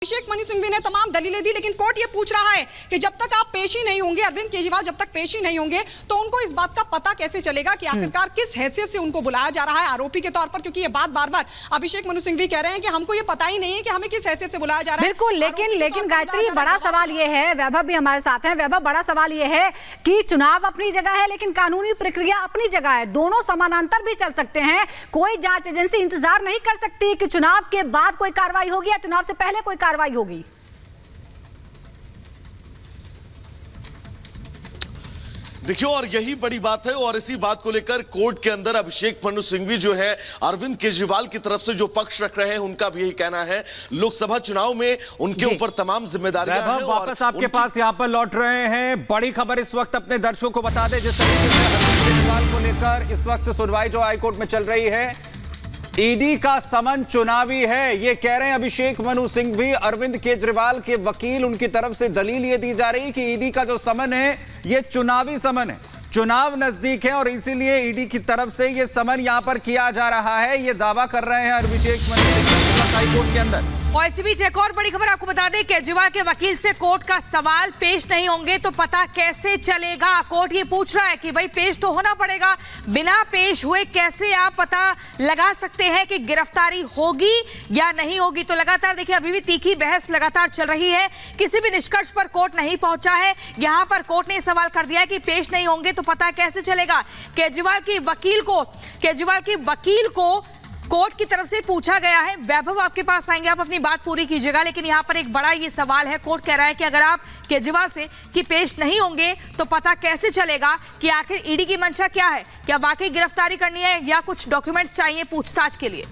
अभिषेक मनु सिंघवी ने तमाम दलीलें दी, लेकिन कोर्ट ये पूछ रहा है कि जब तक आप पेश ही नहीं होंगे, अरविंद केजरीवाल जब तक पेश ही नहीं होंगे, तो उनको इस बात का पता कैसे चलेगा कि आखिरकार किस हैसियत से उनको बुलाया जा रहा है आरोपी के तौर पर। क्योंकि ये बात बार बार अभिषेक मनु सिंघवी कह रहे हैं कि हमको ये पता ही नहीं है कि हमें किस हैसियत से बुलाया जा रहा है। बिल्कुल, लेकिन गायत्री, बड़ा सवाल ये है, वैभव भी हमारे साथ हैं। वैभव, बड़ा सवाल ये है कि चुनाव अपनी जगह है लेकिन कानूनी प्रक्रिया अपनी जगह है, दोनों समानांतर भी चल सकते हैं। कोई जांच एजेंसी इंतजार नहीं कर सकती कि चुनाव के बाद कोई कार्रवाई होगी या चुनाव से पहले कोई कार्रवाई होगी। देखिए, और यही बड़ी बात है और इसी बात को लेकर कोर्ट के अंदर अभिषेक मनु सिंघवी जो है अरविंद केजरीवाल की तरफ से जो पक्ष रख रहे हैं, उनका भी यही कहना है लोकसभा चुनाव में उनके ऊपर तमाम जिम्मेदारियां हैं। वापस आपके पास यहां पर लौट रहे हैं। बड़ी खबर इस वक्त अपने दर्शकों को बता दें, जिस तरीके से अरविंद केजरीवाल को लेकर इस वक्त सुनवाई जो हाईकोर्ट में चल रही है, ईडी का समन चुनावी है, ये कह रहे हैं अभिषेक मनु सिंघवी। अरविंद केजरीवाल के वकील, उनकी तरफ से दलील ये दी जा रही है कि ईडी का जो समन है ये चुनावी समन है, चुनाव नजदीक है और इसीलिए ईडी की तरफ से ये समन यहां पर किया जा रहा है। ये दावा कर रहे हैं अभिषेक मनु सिंघवी हाईकोर्ट के अंदर। और इसी बीच एक और बड़ी खबर आपको बता दें, केजरीवाल के वकील से कोर्ट का सवाल, पेश नहीं होंगे तो पता कैसे चलेगा। कोर्ट ये पूछ रहा है कि भाई पेश तो होना पड़ेगा, बिना पेश हुए कैसे आप पता लगा सकते हैं कि गिरफ्तारी होगी या नहीं होगी। तो लगातार देखिए, अभी भी तीखी बहस लगातार चल रही है, किसी भी निष्कर्ष पर कोर्ट नहीं पहुंचा है। यहां पर कोर्ट ने सवाल कर दिया कि पेश नहीं होंगे तो पता कैसे चलेगा। केजरीवाल की वकील को कोर्ट की तरफ से पूछा गया है। वैभव, आपके पास आएंगे, आप अपनी बात पूरी कीजिएगा, लेकिन यहां पर एक बड़ा ये सवाल है। कोर्ट कह रहा है कि अगर आप केजरीवाल से कि पेश नहीं होंगे तो पता कैसे चलेगा कि आखिर ईडी की मंशा क्या है, क्या वाकई गिरफ्तारी करनी है या कुछ डॉक्यूमेंट्स चाहिए पूछताछ के लिए।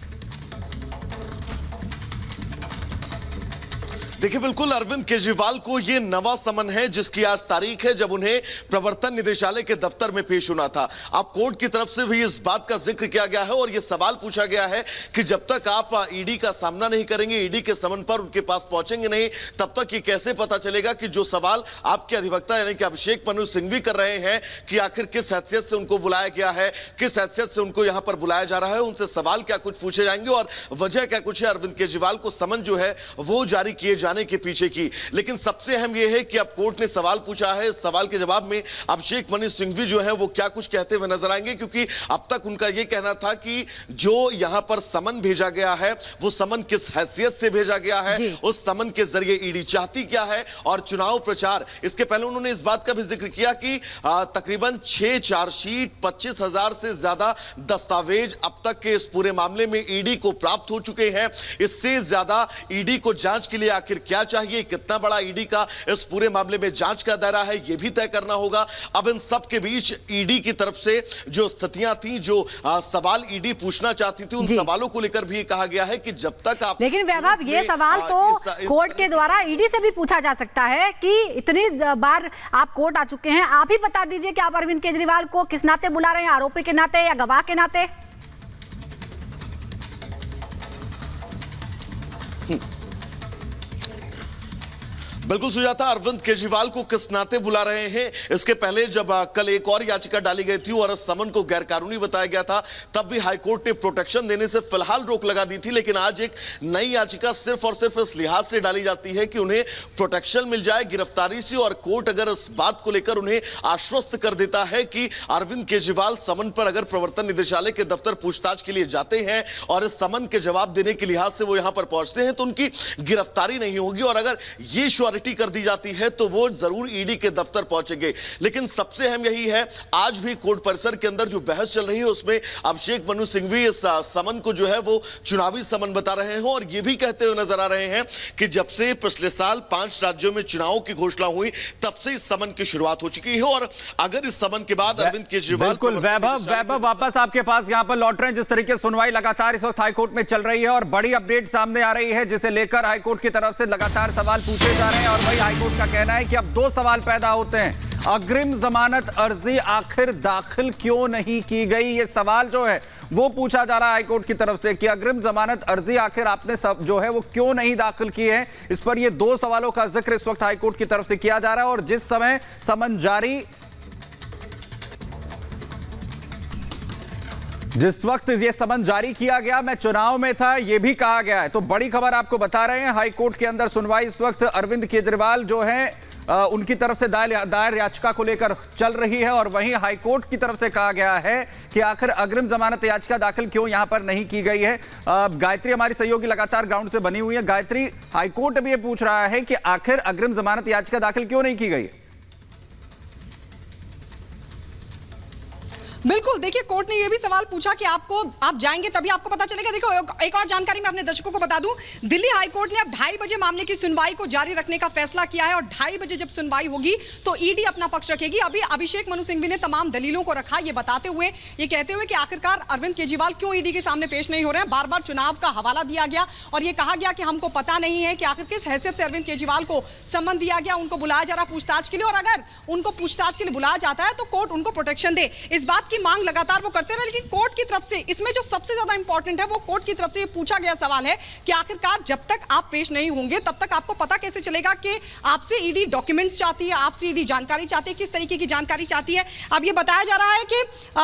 देखिए, बिल्कुल अरविंद केजरीवाल को ये नवा समन है जिसकी आज तारीख है जब उन्हें प्रवर्तन निदेशालय के दफ्तर में पेश होना था। अब कोर्ट की तरफ से भी इस बात का जिक्र किया गया है और ये सवाल पूछा गया है कि जब तक आप ईडी का सामना नहीं करेंगे, ईडी के समन पर उनके पास पहुंचेंगे नहीं, तब तक ये कैसे पता चलेगा कि जो सवाल आपके अधिवक्ता यानी कि अभिषेक मनु सिंघवी कर रहे हैं कि आखिर किस हैसियत से उनको बुलाया गया है, किस हैसियत से उनको यहां पर बुलाया जा रहा है, उनसे सवाल क्या कुछ पूछे जाएंगे और वजह क्या कुछ है अरविंद केजरीवाल को समन जो है वो जारी किए जाने के पीछे की। लेकिन सबसे अहम यह है कि अब कोर्ट ने सवाल पूछा है, इस सवाल के जवाब में अभिषेक मनु सिंघवी जो है वो क्या कुछ कहते हुए नजर आएंगे, क्योंकि अब तक उनका यह कहना था कि जो यहां पर समन भेजा गया है वो समन किस हैसियत से भेजा गया है, उस समन के जरिए ईडी चाहती क्या है और चुनाव प्रचार। इसके पहले उन्होंने इस बात का भी जिक्र किया कि तकरीबन 6 चार्जशीट, 25,000 से ज्यादा दस्तावेज अब तक के इस पूरे मामले में ईडी को प्राप्त हो चुके हैं। इससे ज्यादा ईडी को जांच के लिए आखिर क्या चाहिए, कितना बड़ा ईडी का इस पूरे मामले में जांच का दायरा है, यह भी तय करना होगा। अब इन सब के बीच ईडी की तरफ से जो स्थितियां थी, जो सवाल ईडी पूछना चाहती थी, उन सवालों को लेकर भी कहा गया है कि जब तक आप, लेकिन वैभव, ये सवाल तो कोर्ट के द्वारा ईडी से भी पूछा जा सकता है कि इतनी बार आप कोर्ट आ चुके हैं, आप ही बता दीजिए कि आप अरविंद केजरीवाल को किस नाते बुला रहे हैं, आरोपी के नाते या गवाह के नाते। बिल्कुल सुजाता, अरविंद केजरीवाल को किस नाते बुला रहे हैं, इसके पहले जब कल एक और याचिका डाली गई थी और इस समन को गैरकानूनी बताया गया था, तब भी हाईकोर्ट ने प्रोटेक्शन देने से फिलहाल रोक लगा दी थी। लेकिन आज एक नई याचिका सिर्फ और सिर्फ इस लिहाज से डाली जाती है कि उन्हें प्रोटेक्शन मिल जाए गिरफ्तारी से, और कोर्ट अगर इस बात को लेकर उन्हें आश्वस्त कर देता है कि अरविंद केजरीवाल समन पर अगर प्रवर्तन निदेशालय के दफ्तर पूछताछ के लिए जाते हैं और इस समन के जवाब देने के लिहाज से वो यहां पर पहुंचते हैं तो उनकी गिरफ्तारी नहीं होगी, और अगर ये कर दी जाती है तो वो जरूर ईडी के दफ्तर पहुंचेंगे। लेकिन सबसे अहम यही है, आज भी कोर्ट परिसर के अंदर जो बहस चल रही है उसमें अभिषेक मनु सिंघवी इस समन को जो है वो चुनावी समन बता रहे हैं और ये भी कहते हुए नजर आ रहे हैं कि जब से पिछले साल 5 राज्यों में चुनाव की घोषणा हुई तब से इस समन की शुरुआत हो चुकी है, और अगर इस समन के बाद अरविंद केजरीवाल, बिल्कुल वैभव वापस आपके पास यहां पर लौट रहे हैं। जिस तरीके से सुनवाई लगातार इस वक्त हाईकोर्ट में चल रही है और बड़ी अपडेट सामने आ रही है जिसे लेकर हाईकोर्ट की तरफ से लगातार सवाल पूछे जा रहे हैं, और वही हाईकोर्ट का कहना है कि अब 2 सवाल पैदा होते हैं। अग्रिम जमानत अर्जी आखिर दाखिल क्यों नहीं की गई, ये सवाल जो है वो पूछा जा रहा है हाईकोर्ट की तरफ से कि अग्रिम जमानत अर्जी आखिर आपने सब जो है वो क्यों नहीं दाखिल की है। इस पर ये 2 सवालों का जिक्र इस वक्त हाईकोर्ट की तरफ से किया जा रहा है, और जिस समय समन जारी जिस वक्त ये समन जारी किया गया मैं चुनाव में था, ये भी कहा गया है। तो बड़ी खबर आपको बता रहे हैं, हाई कोर्ट के अंदर सुनवाई इस वक्त अरविंद केजरीवाल जो हैं उनकी तरफ से दायर याचिका को लेकर चल रही है और वहीं हाई कोर्ट की तरफ से कहा गया है कि आखिर अग्रिम जमानत याचिका दाखिल क्यों यहां पर नहीं की गई है। गायत्री हमारी सहयोगी लगातार ग्राउंड से बनी हुई है। गायत्री, हाई कोर्ट अभी ये पूछ रहा है कि आखिर अग्रिम जमानत याचिका दाखिल क्यों नहीं की गई है? बिल्कुल, देखिए कोर्ट ने यह भी सवाल पूछा कि आप जाएंगे तभी आपको पता चलेगा। देखो एक और जानकारी मैं अपने दर्शकों को बता दूं, दिल्ली हाई कोर्ट ने अब 2:30 बजे मामले की सुनवाई को जारी रखने का फैसला किया है और 2:30 बजे जब सुनवाई होगी तो ईडी अपना पक्ष रखेगी। अभी अभिषेक मनु सिंघवी ने तमाम दलीलों को रखा, ये बताते हुए, ये कहते हुए कि आखिरकार अरविंद केजरीवाल क्यों ईडी के सामने पेश नहीं हो रहे हैं। बार बार चुनाव का हवाला दिया गया और ये कहा गया कि हमको पता नहीं है कि आखिर किस हैसियत से अरविंद केजरीवाल को सम्मन दिया गया, उनको बुलाया जा रहा पूछताछ के लिए, और अगर उनको पूछताछ के लिए बुलाया जाता है तो कोर्ट उनको प्रोटेक्शन दे। इस बात की मांग लगातार करते रहे, लेकिन कोर्ट की तरफ से इसमें जो सबसे ज्यादा इंपॉर्टेंट है वो कोर्ट की तरफ से ये पूछा गया सवाल है कि आखिरकार जब तक आप पेश नहीं होंगे तब तक आपको पता कैसे चलेगा कि आपसे ईडी डॉक्यूमेंट्स चाहती है, आपसे ईडी जानकारी चाहती है, किस तरीके की जानकारी चाहती है। अब ये बताया जा रहा है कि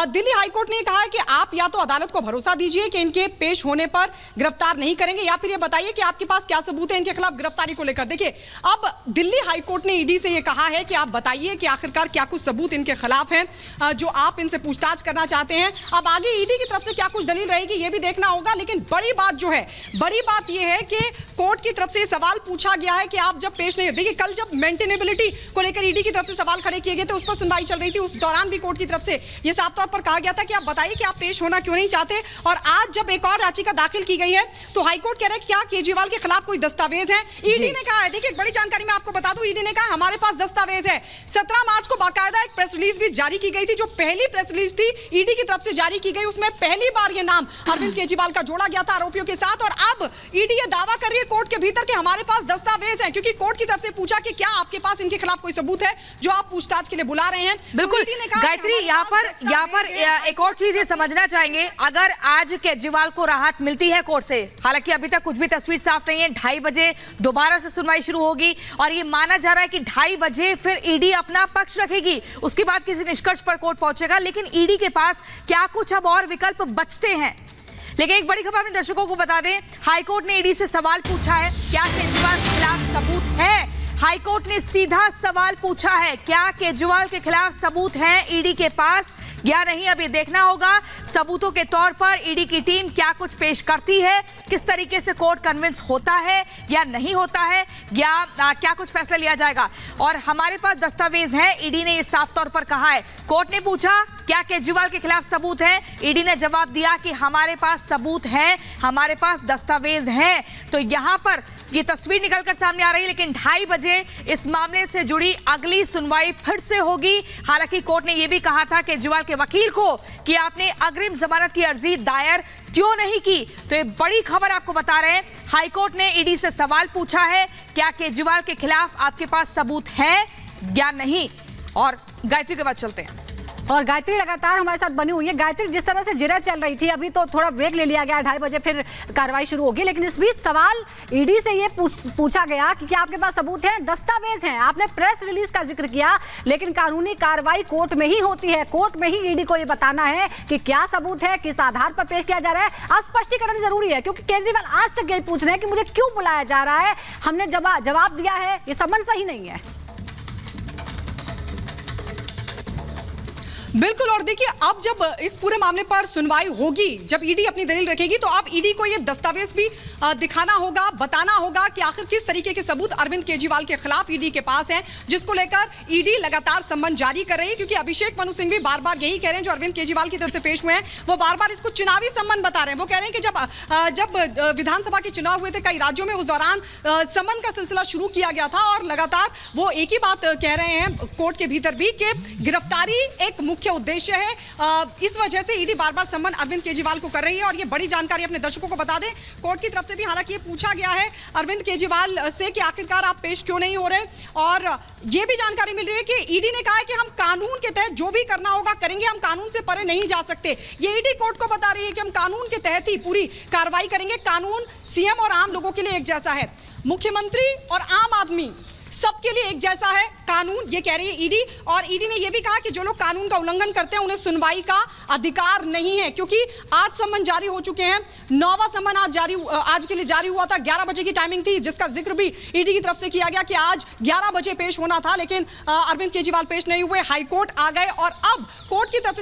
दिल्ली हाईकोर्ट ने कहा है कि आप या तो अदालत को भरोसा दीजिए कि इनके पेश होने पर गिरफ्तार नहीं करेंगे, या फिर ये बताइए कि आपके पास क्या सबूत है इनके खिलाफ गिरफ्तारी को लेकर। देखिए अब दिल्ली हाईकोर्ट ने ईडी से ये कहा है कि आप बताइए कि आखिरकार क्या कुछ सबूत इनके खिलाफ हैं जो आप इनसे पूछताछ करना चाहते हैं। अब आगे ईडी की तरफ से क्या कुछ दलील रहेगी ये भी देखना होगा, लेकिन बड़ी बात जो है, बड़ी बात यह है कि कोर्ट की तरफ से सवाल पूछा गया है कि आप जब पेश नहीं, देखिए कल जब मेंटेनेबिलिटी को लेकर ईडी की तरफ से सवाल खड़े किए गए थे, उस पर सुनवाई चल रही थी, उस दौरान भी कोर्ट की तरफ से यह साफ तौर पर कहा गया था कि आप बताइए कि आप पेश होना क्यों नहीं चाहते। और आज जब एक और याचिका दाखिल की गई है तो हाईकोर्ट कह रहा है कि क्या केजरीवाल के खिलाफ कोई दस्तावेज है। ईडी ने कहा है, देखिए एक बड़ी जानकारी मैं आपको बता दूं, ईडी ने कहा हमारे पास दस्तावेज है। 17 मार्च को बाकायदा एक प्रेस रिलीज भी जारी की गई थी, जो पहली प्रेस रिलीज थी ईडी की तरफ से जारी की गई, उसमें पहली बार ये नाम अरविंद केजरीवाल का जोड़ा गया था आरोपियों के साथ। और अब ईडी ये दावा कर रही है कोर्ट के भीतर कि हमारे पास दस्तावेज हैं, क्योंकि कोर्ट की तरफ से पूछा कि क्या आपके पास इनके खिलाफ कोई सबूत है जो आप पूछताछ के लिए बुला रहे हैं। बिल्कुल गायत्री, यहाँ पर एक और चीज ये समझना चाहेंगे, अगर आज केजरीवाल को राहत मिलती है कोर्ट से, हालांकि अभी तक कुछ भी तस्वीर साफ नहीं है, 2:30 बजे दोबारा से सुनवाई शुरू होगी और ये माना जा रहा है कि 2:30 बजे फिर ईडी अपना पक्ष रखेगी, उसके बाद किसी निष्कर्ष पर कोर्ट पहुंचेगा। लेकिन ईडी के पास क्या कुछ अब और विकल्प बचते हैं। लेकिन एक बड़ी खबर अपने दर्शकों को बता दें, हाईकोर्ट ने ईडी से सवाल पूछा है, क्या केजरीवाल के खिलाफ सबूत है। हाईकोर्ट ने सीधा सवाल पूछा है, क्या केजरीवाल के खिलाफ सबूत हैं ईडी के पास या नहीं। अब ये देखना होगा सबूतों के तौर पर ईडी की टीम क्या कुछ पेश करती है, किस तरीके से कोर्ट कन्विंस होता है या नहीं होता है, या क्या कुछ फैसला लिया जाएगा। और हमारे पास दस्तावेज है, ईडी ने ये साफ तौर पर कहा है। कोर्ट ने पूछा क्या केजरीवाल के खिलाफ सबूत है, ईडी ने जवाब दिया कि हमारे पास सबूत है, हमारे पास दस्तावेज हैं। तो यहां पर ये तस्वीर निकलकर सामने आ रही है, लेकिन 2:30 बजे इस मामले से जुड़ी अगली सुनवाई फिर से होगी। हालांकि कोर्ट ने यह भी कहा था केजरीवाल के वकील को कि आपने अग्रिम जमानत की अर्जी दायर क्यों नहीं की। तो ये बड़ी खबर आपको बता रहे हैं, हाईकोर्ट ने ईडी से सवाल पूछा है, क्या केजरीवाल के खिलाफ आपके पास सबूत है या नहीं। और गायत्री के बाद चलते हैं। और गायत्री लगातार हमारे साथ बनी हुई है। गायत्री, जिस तरह से जिरह चल रही थी, अभी तो थोड़ा ब्रेक ले लिया गया, 2:30 बजे फिर कार्रवाई शुरू होगी, लेकिन इस बीच सवाल ईडी से ये पूछा गया कि क्या आपके पास सबूत है, दस्तावेज हैं। आपने प्रेस रिलीज का जिक्र किया, लेकिन कानूनी कार्रवाई कोर्ट में ही होती है, कोर्ट में ही ईडी को ये बताना है कि क्या सबूत है, किस आधार पर पेश किया जा रहा है। अब स्पष्टीकरण जरूरी है, क्योंकि केजरीवाल आज तक यही पूछ रहे हैं कि मुझे क्यों बुलाया जा रहा है, हमने जवाब दिया है, ये समन सही नहीं है। बिल्कुल, और देखिए अब जब इस पूरे मामले पर सुनवाई होगी, जब ईडी अपनी दलील रखेगी, तो अब ईडी को ये दस्तावेज भी दिखाना होगा, बताना होगा कि आखिर किस तरीके के सबूत अरविंद केजरीवाल के खिलाफ ईडी के पास हैं, जिसको लेकर ईडी लगातार सम्मन जारी कर रही है। क्योंकि अभिषेक मनु सिंघवी बार बार यही कह रहे हैं, जो अरविंद केजरीवाल की तरफ से पेश हुए हैं, वो बार बार इसको चुनावी सम्मन बता रहे हैं। वो कह रहे हैं कि जब विधानसभा के चुनाव हुए थे कई राज्यों में, उस दौरान सम्मन का सिलसिला शुरू किया गया था और लगातार वो एक ही बात कह रहे हैं कोर्ट के भीतर भी कि गिरफ्तारी एक मुख्य उद्देश्य है। इस वजह से ईडी बार बार सम्मन अरविंद केजरीवाल को कर रही है। और ये बड़ी जानकारी अपने दर्शकों को बता दें, कोर्ट की तरफ से भी हालांकि ये पूछा गया है अरविंद केजरीवाल से कि आखिरकार आप पेश क्यों नहीं हो रहे। और ये भी जानकारी मिल रही है कि ईडी ने कहा है कि हम कानून के तहत जो भी करना होगा करेंगे, हम कानून से परे नहीं जा सकते। ये ईडी कोर्ट को बता रही है कि हम कानून के तहत ही पूरी कार्रवाई करेंगे। कानून सीएम और आम लोगों के लिए एक जैसा है। मुख्यमंत्री और आम आदमी सबके लिए एक जैसा है कानून, ये कह रही है ईडी। और ईडी ने यह भी कहा कि जो लोग कानून का उल्लंघन करते हैं उन्हें सुनवाई का अधिकार नहीं है, क्योंकि 8 समन जारी हो चुके हैं। 9वां समन आज के लिए जारी हुआ था। 11 बजे की टाइमिंग थी, जिसका जिक्र भी ईडी की तरफ से किया गया कि आज 11 बजे पेश होना था, लेकिन अरविंद केजरीवाल पेश नहीं हुए, हाईकोर्ट आ गए और अब कोर्ट की तरफ से